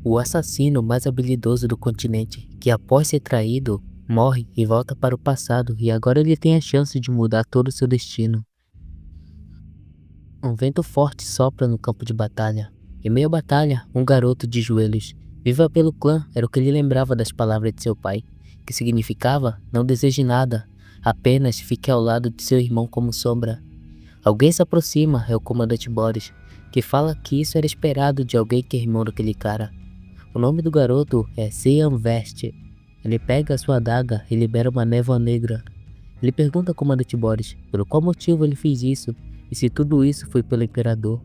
o assassino mais habilidoso do continente, que após ser traído, morre e volta para o passado, e agora ele tem a chance de mudar todo o seu destino. Um vento forte sopra no campo de batalha. Em meio à batalha, um garoto de joelhos. Viva pelo clã era o que ele lembrava das palavras de seu pai, que significava: não deseje nada, apenas fique ao lado de seu irmão como sombra. Alguém se aproxima, é o comandante Boris, que fala que isso era esperado de alguém que é irmão daquele cara. O nome do garoto é Sean Vest. Ele pega a sua adaga e libera uma névoa negra. Ele pergunta ao comandante Boris pelo qual motivo ele fez isso e se tudo isso foi pelo imperador.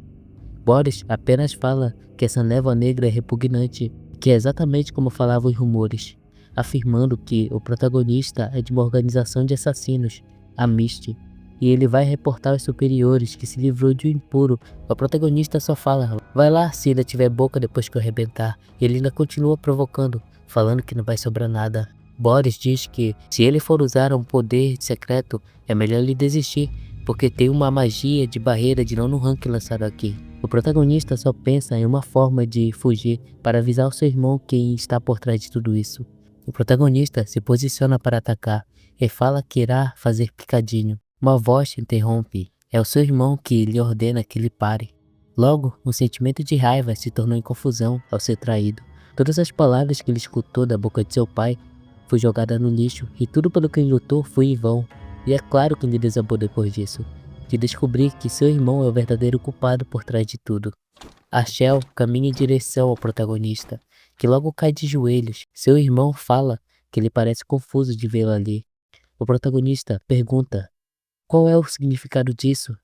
Boris apenas fala que essa névoa negra é repugnante, que é exatamente como falavam os rumores, afirmando que o protagonista é de uma organização de assassinos, a Misty, e ele vai reportar aos superiores que se livrou de um impuro. O protagonista só fala: vai lá se ainda tiver boca depois que eu arrebentar, e ele ainda continua provocando, falando que não vai sobrar nada. Boris diz que se ele for usar um poder secreto, é melhor ele desistir, porque tem uma magia de barreira de não rank lançado aqui. O protagonista só pensa em uma forma de fugir para avisar o seu irmão quem está por trás de tudo isso. O protagonista se posiciona para atacar e fala que irá fazer picadinho. Uma voz interrompe. É o seu irmão que lhe ordena que ele pare. Logo, um sentimento de raiva se tornou em confusão ao ser traído. Todas as palavras que ele escutou da boca de seu pai foi jogada no lixo, e tudo pelo que ele lutou foi em vão. E é claro que ele desabou depois disso, de descobrir que seu irmão é o verdadeiro culpado por trás de tudo. A Shell caminha em direção ao protagonista, que logo cai de joelhos. Seu irmão fala que ele parece confuso de vê-lo ali. O protagonista pergunta: qual é o significado disso?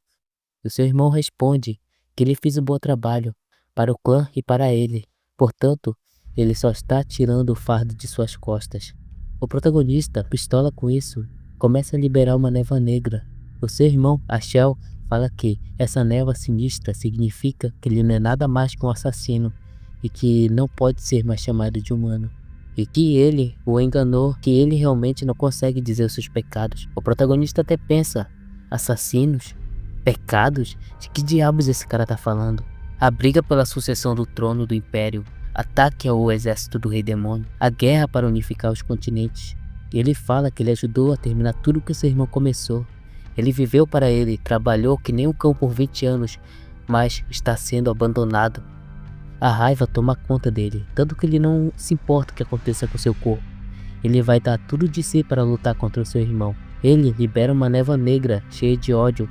O seu irmão responde que ele fez um bom trabalho para o clã e para ele, portanto, ele só está tirando o fardo de suas costas. O protagonista, pistola com isso, começa a liberar uma névoa negra. O seu irmão, a Shell, fala que essa névoa sinistra significa que ele não é nada mais que um assassino e que não pode ser mais chamado de humano. E que ele o enganou, que ele realmente não consegue dizer os seus pecados. O protagonista até pensa: assassinos? Pecados? De que diabos esse cara tá falando? A briga pela sucessão do trono do Império, ataque ao exército do Rei Demônio, a guerra para unificar os continentes. Ele fala que ele ajudou a terminar tudo que seu irmão começou. Ele viveu para ele, trabalhou que nem um cão por 20 anos, mas está sendo abandonado. A raiva toma conta dele, tanto que ele não se importa o que aconteça com seu corpo. Ele vai dar tudo de si para lutar contra o seu irmão. Ele libera uma névoa negra cheia de ódio,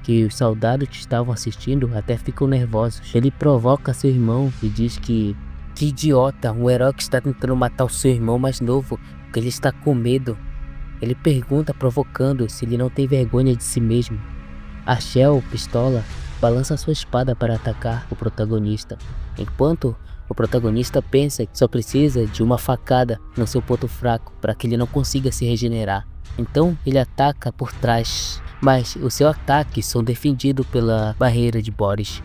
que os soldados que estavam assistindo até ficam nervosos. Ele provoca seu irmão e diz que idiota, um herói que está tentando matar o seu irmão mais novo, que ele está com medo. Ele pergunta, provocando, se ele não tem vergonha de si mesmo. A Shell, pistola, balança sua espada para atacar o protagonista, enquanto o protagonista pensa que só precisa de uma facada no seu ponto fraco para que ele não consiga se regenerar. Então ele ataca por trás, mas os seus ataques são defendidos pela barreira de Boris.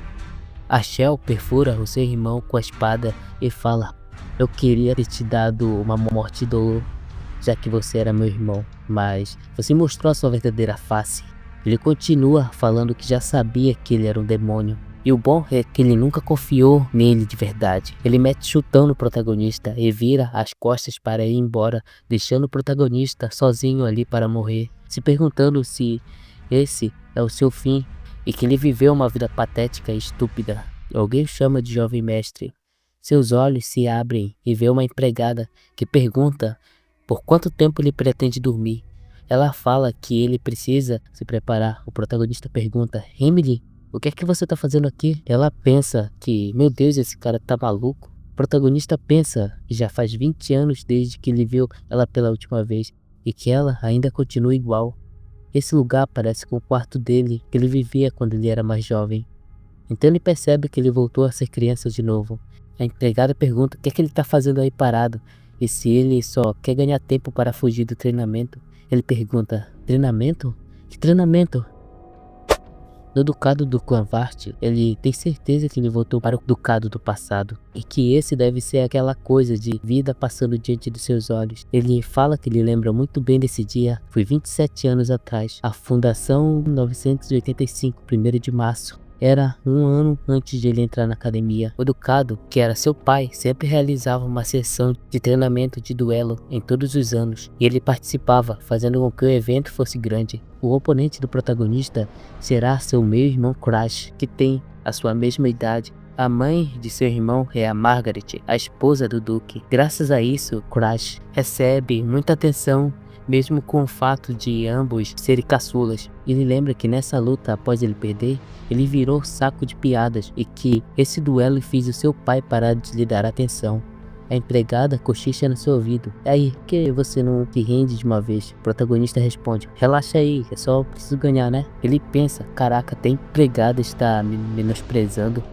A Shell perfura o seu irmão com a espada e fala: eu queria ter te dado uma morte de dolor, já que você era meu irmão, mas você mostrou a sua verdadeira face. Ele continua falando que já sabia que ele era um demônio. E o bom é que ele nunca confiou nele de verdade. Ele mete chutão no protagonista e vira as costas para ir embora, deixando o protagonista sozinho ali para morrer, se perguntando se esse é o seu fim e que ele viveu uma vida patética e estúpida. Alguém o chama de jovem mestre. Seus olhos se abrem e vê uma empregada que pergunta por quanto tempo ele pretende dormir. Ela fala que ele precisa se preparar. O protagonista pergunta: Emily, o que é que você tá fazendo aqui? Ela pensa que, meu Deus, esse cara tá maluco. O protagonista pensa que já faz 20 anos desde que ele viu ela pela última vez e que ela ainda continua igual. Esse lugar parece com o quarto dele, que ele vivia quando ele era mais jovem. Então ele percebe que ele voltou a ser criança de novo. A empregada pergunta o que é que ele tá fazendo aí parado e se ele só quer ganhar tempo para fugir do treinamento. Ele pergunta: treinamento? Que treinamento? No ducado do clã Vast, ele tem certeza que ele voltou para o ducado do passado e que esse deve ser aquela coisa de vida passando diante dos seus olhos. Ele fala que ele lembra muito bem desse dia, foi 27 anos atrás, a fundação 985, 1º de março. Era um ano antes de ele entrar na academia. O Ducado, que era seu pai, sempre realizava uma sessão de treinamento de duelo em todos os anos, e ele participava, fazendo com que o evento fosse grande. O oponente do protagonista será seu meio-irmão Crash, que tem a sua mesma idade. A mãe de seu irmão é a Margaret, a esposa do Duque. Graças a isso, Crash recebe muita atenção, mesmo com o fato de ambos serem caçulas. Ele lembra que nessa luta, após ele perder, ele virou saco de piadas e que esse duelo fez o seu pai parar de lhe dar atenção. A empregada cochicha no seu ouvido. Aí, por que você não te rende de uma vez? O protagonista responde, relaxa aí, é só preciso ganhar, né? Ele pensa, caraca, tem empregada está me menosprezando.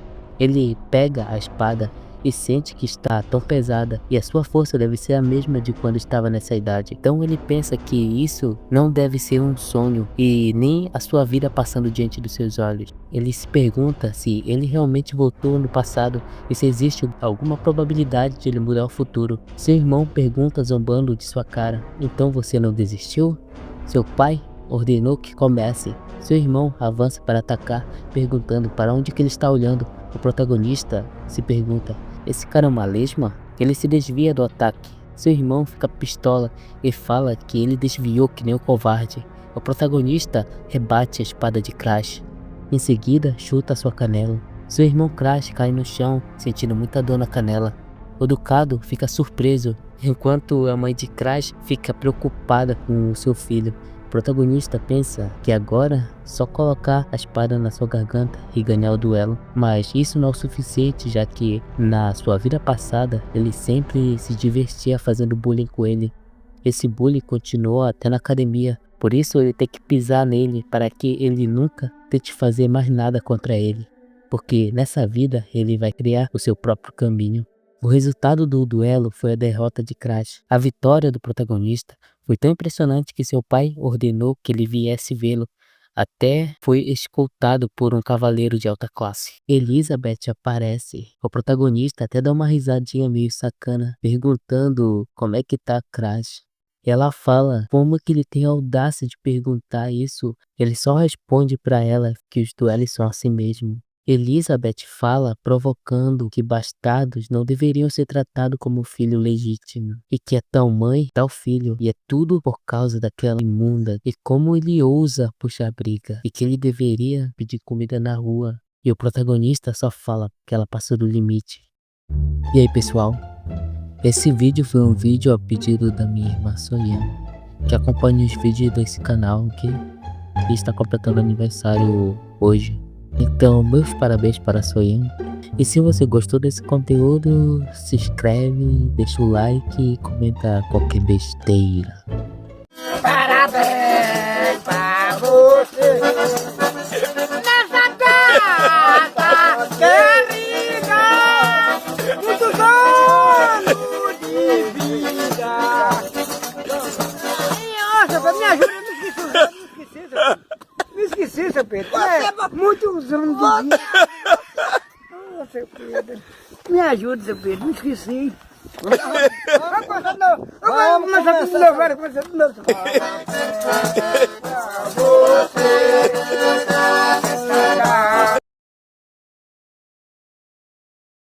Ele pega a espada e sente que está tão pesada e a sua força deve ser a mesma de quando estava nessa idade. Então ele pensa que isso não deve ser um sonho e nem a sua vida passando diante dos seus olhos. Ele se pergunta se ele realmente voltou no passado e se existe alguma probabilidade de ele mudar o futuro. Seu irmão pergunta zombando de sua cara, então você não desistiu? Seu pai ordenou que comece. Seu irmão avança para atacar, perguntando para onde que ele está olhando. O protagonista se pergunta, esse cara é uma lesma? Ele se desvia do ataque. Seu irmão fica pistola e fala que ele desviou que nem um covarde. O protagonista rebate a espada de Crash. Em seguida, chuta sua canela. Seu irmão Crash cai no chão, sentindo muita dor na canela. O Ducado fica surpreso, enquanto a mãe de Crash fica preocupada com o seu filho. O protagonista pensa que agora só colocar a espada na sua garganta e ganhar o duelo, mas isso não é o suficiente, já que na sua vida passada ele sempre se divertia fazendo bullying com ele. Esse bullying continuou até na academia, por isso ele tem que pisar nele para que ele nunca tente fazer mais nada contra ele, porque nessa vida ele vai criar o seu próprio caminho. O resultado do duelo foi a derrota de Crash. A vitória do protagonista foi tão impressionante que seu pai ordenou que ele viesse vê-lo. Até foi escoltado por um cavaleiro de alta classe. Elizabeth aparece. O protagonista até dá uma risadinha meio sacana, perguntando como é que tá Crash. Ela fala como que ele tem a audácia de perguntar isso. Ele só responde para ela que os duelos são assim mesmo. Elizabeth fala provocando que bastardos não deveriam ser tratados como filho legítimo e que é tal mãe, tal filho, e é tudo por causa daquela imunda, e como ele ousa puxar briga e que ele deveria pedir comida na rua. E o protagonista só fala que ela passou do limite. E aí pessoal, esse vídeo foi um vídeo a pedido da minha irmã Soyan, que acompanha os vídeos desse canal, que está completando aniversário hoje. Então, meus parabéns para a Soyan. E se você gostou desse conteúdo, se inscreve, deixa o like e comenta qualquer besteira. Parabéns pra você nessa data querida, muitos anos de vida. Nossa, me ajuda, me esqueci, seu Pedro. Muitos anos de vida. Oh, seu Pedro. Me ajuda, seu Pedro, me esqueci. Vamos começar de novo. Vamos começar de novo.